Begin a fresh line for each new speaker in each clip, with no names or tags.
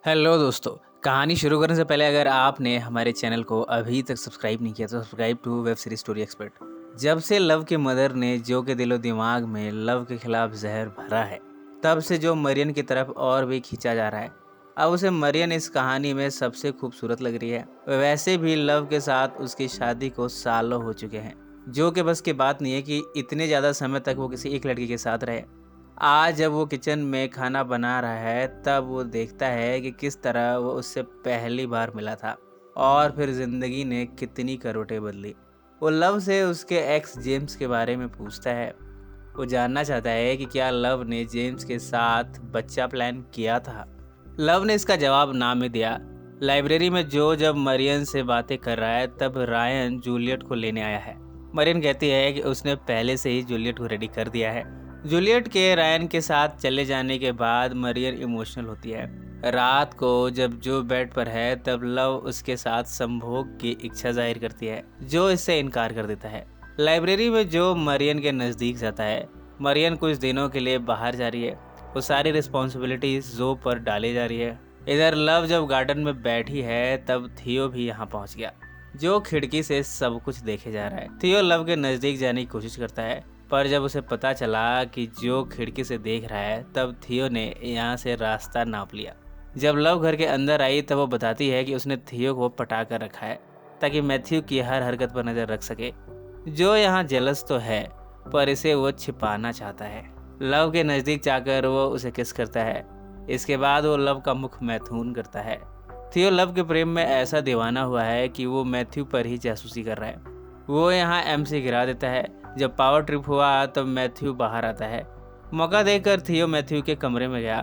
Hello दोस्तों। कहानी शुरू करने से पहले अगर आपने हमारे चैनल को अभी तक सब्सक्राइब नहीं किया तो subscribe to web series story expert. जब से लव के मदर ने जो के दिलो दिमाग में लव के खिलाफ जहर भरा है, तब से जो मरियन की तरफ और भी खींचा जा रहा है। अब उसे मरियन इस कहानी में सबसे खूबसूरत लग रही है। वैसे भी लव के साथ उसकी शादी को सालों हो चुके हैं। जो के बस की बात नहीं है कि इतने ज़्यादा समय तक वो किसी एक लड़की के साथ रहे। आज जब वो किचन में खाना बना रहा है, तब वो देखता है कि किस तरह वो उससे पहली बार मिला था और फिर ज़िंदगी ने कितनी करवटें बदली। वो लव से उसके एक्स जेम्स के बारे में पूछता है। वो जानना चाहता है कि क्या लव ने जेम्स के साथ बच्चा प्लान किया था। लव ने इसका जवाब ना में दिया। लाइब्रेरी में जो जब मरियन से बातें कर रहा है, तब रायन जूलियट को लेने आया है। मरियन कहती है कि उसने पहले से ही जूलियट को रेडी कर दिया है। जूलियट के रायन के साथ चले जाने के बाद मरियन इमोशनल होती है। रात को जब जो बेड पर है, तब लव उसके साथ संभोग की इच्छा जाहिर करती है। जो इससे इनकार कर देता है। लाइब्रेरी में जो मरियन के नज़दीक जाता है। मरियन कुछ दिनों के लिए बाहर जा रही है। वो सारी रिस्पॉन्सिबिलिटीज जो पर डाली जा रही है। इधर लव जब गार्डन में बैठी है, तब थियो भी यहाँ पहुँच गया। जो खिड़की से सब कुछ देखे जा रहा है। थियो लव के नज़दीक जाने की कोशिश करता है, पर जब उसे पता चला कि जो खिड़की से देख रहा है, तब थियो ने यहाँ से रास्ता नाप लिया। जब लव घर के अंदर आई, तब वो बताती है कि उसने थियो को पटा कर रखा है ताकि मैथ्यू की हर हरकत पर नज़र रख सके। जो यहाँ जेलस तो है, पर इसे वो छिपाना चाहता है। लव के नज़दीक जाकर वो उसे किस करता है। इसके बाद वो लव का मुख मैथून करता है। थियो लव के प्रेम में ऐसा दीवाना हुआ है कि वो मैथ्यू पर ही जासूसी कर रहा है। वो यहाँ एमसी गिरा देता है। जब पावर ट्रिप हुआ, तब मैथ्यू बाहर आता है। मौका देकर थियो मैथ्यू के कमरे में गया।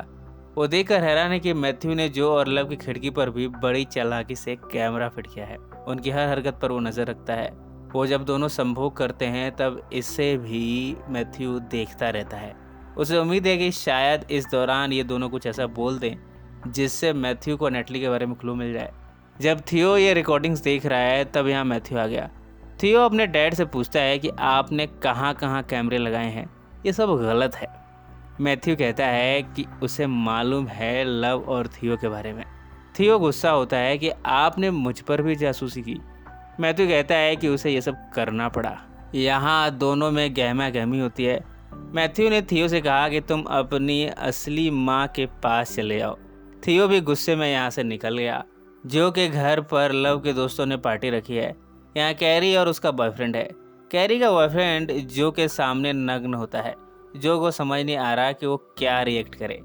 वो देखकर हैरान है कि मैथ्यू ने जो और लव की खिड़की पर भी बड़ी चालाकी से कैमरा फिट किया है। उनकी हर हरकत पर वो नज़र रखता है। वो जब दोनों संभोग करते हैं, तब इससे भी मैथ्यू देखता रहता है। उसे उम्मीद है कि शायद इस दौरान ये दोनों कुछ ऐसा बोल दें जिससे मैथ्यू को नेटली के बारे में क्लू मिल जाए। जब थियो ये रिकॉर्डिंग्स देख रहा है, तब यहाँ मैथ्यू आ गया। थियो अपने डैड से पूछता है कि आपने कहाँ कहाँ कैमरे लगाए हैं, ये सब गलत है। मैथ्यू कहता है कि उसे मालूम है लव और थियो के बारे में। थियो गुस्सा होता है कि आपने मुझ पर भी जासूसी की। मैथ्यू कहता है कि उसे ये सब करना पड़ा। यहाँ दोनों में गहमा गहमी होती है। मैथ्यू ने थियो से कहा कि तुम अपनी असली माँ के पास चले जाओ। थियो भी गुस्से में यहाँ से निकल गया। जो के घर पर लव के दोस्तों ने पार्टी रखी है। यहाँ कैरी और उसका बॉयफ्रेंड है। कैरी का बॉयफ्रेंड जो के सामने नग्न होता है। जो को समझ नहीं आ रहा कि वो क्या रिएक्ट करे।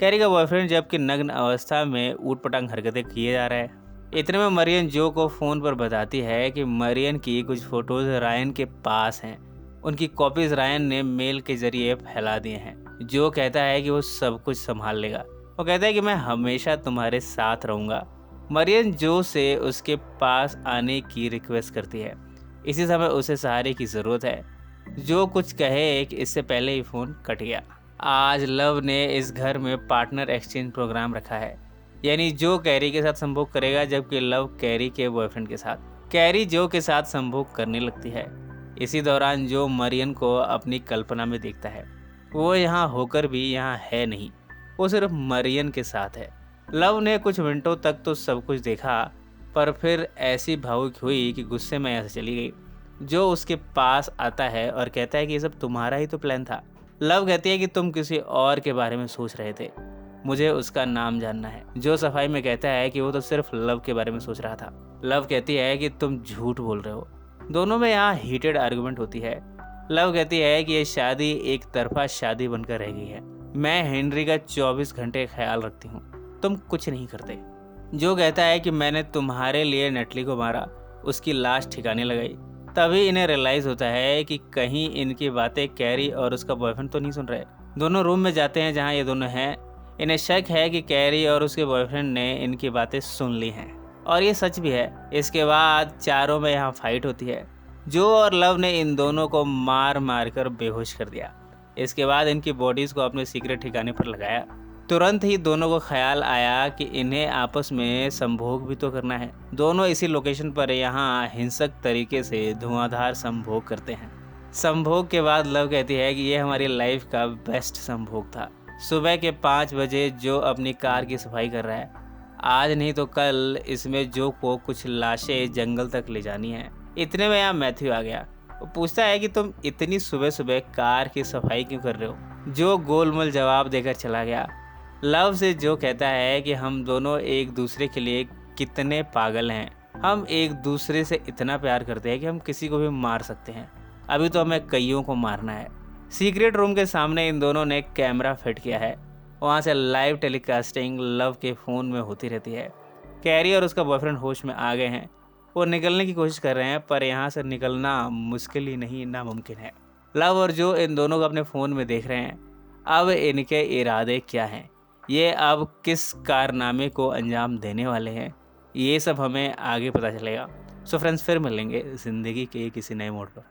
कैरी का बॉयफ्रेंड जबकि नग्न अवस्था में ऊट पटांग हरकतें किए जा रहा है। इतने में मरियन जो को फ़ोन पर बताती है कि मरियन की कुछ फ़ोटोज़ रायन के पास हैं। उनकी कॉपीज़ रायन ने मेल के ज़रिए फैला दिए हैं। जो कहता है कि वो सब कुछ संभाल लेगा। वो कहता है कि मैं हमेशा तुम्हारे साथ रहूँगा। मरियन जो से उसके पास आने की रिक्वेस्ट करती है। इसी समय उसे सहारे की ज़रूरत है। जो कुछ कहे कि इससे पहले ही फ़ोन कट गया। आज लव ने इस घर में पार्टनर एक्सचेंज प्रोग्राम रखा है। यानी जो कैरी के साथ संभोग करेगा, जबकि लव कैरी के बॉयफ्रेंड के साथ। कैरी जो के साथ संभोग करने लगती है। इसी दौरान जो मरियन को अपनी कल्पना में देखता है। वो यहाँ होकर भी यहाँ है नहीं, वो सिर्फ मरियन के साथ है। लव ने कुछ मिनटों तक तो सब कुछ देखा, पर फिर ऐसी भावुक हुई कि गुस्से में यहाँ से चली गई। जो उसके पास आता है और कहता है कि ये सब तुम्हारा ही तो प्लान था। लव कहती है कि तुम किसी और के बारे में सोच रहे थे, मुझे उसका नाम जानना है। जो सफाई में कहता है कि वो तो सिर्फ लव के बारे में सोच रहा था। लव कहती है कि तुम झूठ बोल रहे हो। दोनों में यहाँ हीटेड आर्गुमेंट होती है। लव कहती है कि ये शादी एक तरफा शादी बनकर रह गई है। मैं हेनरी का 24 घंटे ख्याल रखती हूँ, तुम कुछ नहीं करते। जो कहता है कि मैंने तुम्हारे लिए नेटली को मारा, उसकी लाश ठिकाने लगाई। तभी इन्हें रियलाइज़ होता है कि कहीं इनकी बातें कैरी और उसका बॉयफ्रेंड तो नहीं सुन रहे। दोनों रूम में जाते हैं जहाँ ये दोनों हैं। इन्हें शक है कि कैरी और उसके बॉयफ्रेंड ने इनकी बातें सुन ली हैं, और ये सच भी है। इसके बाद चारों में यहाँ फाइट होती है। जो और लव ने इन दोनों को मार मार कर बेहोश कर दिया। इसके बाद इनकी बॉडीज़ को अपने सीक्रेट ठिकाने पर लगाया। तुरंत ही दोनों को ख्याल आया कि इन्हें आपस में संभोग भी तो करना है। दोनों इसी लोकेशन पर यहाँ हिंसक तरीके से धुआंधार संभोग करते हैं। संभोग के बाद लव कहती है कि ये हमारी लाइफ का बेस्ट संभोग था। सुबह के 5 बजे जो अपनी कार की सफाई कर रहा है। आज नहीं तो कल इसमें जो को कुछ लाशें जंगल तक ले जानी है। इतने में यहाँ मैथ्यू आ गया। वो पूछता है कि तुम इतनी सुबह सुबह कार की सफाई क्यों कर रहे हो। जो गोलमोल जवाब देकर चला गया। लव से जो कहता है कि हम दोनों एक दूसरे के लिए कितने पागल हैं। हम एक दूसरे से इतना प्यार करते हैं कि हम किसी को भी मार सकते हैं। अभी तो हमें कईयों को मारना है। सीक्रेट रूम के सामने इन दोनों ने कैमरा फिट किया है। वहाँ से लाइव टेलीकास्टिंग लव के फ़ोन में होती रहती है। कैरी और उसका बॉयफ्रेंड होश में आ गए हैं। वो निकलने की कोशिश कर रहे हैं, पर यहाँ से निकलना मुश्किल ही नहीं नामुमकिन है। लव और जो इन दोनों को अपने फ़ोन में देख रहे हैं। अब इनके इरादे क्या हैं, ये अब किस कारनामे को अंजाम देने वाले हैं, ये सब हमें आगे पता चलेगा। सो फ्रेंड्स, फिर मिलेंगे ज़िंदगी के किसी नए मोड़ पर।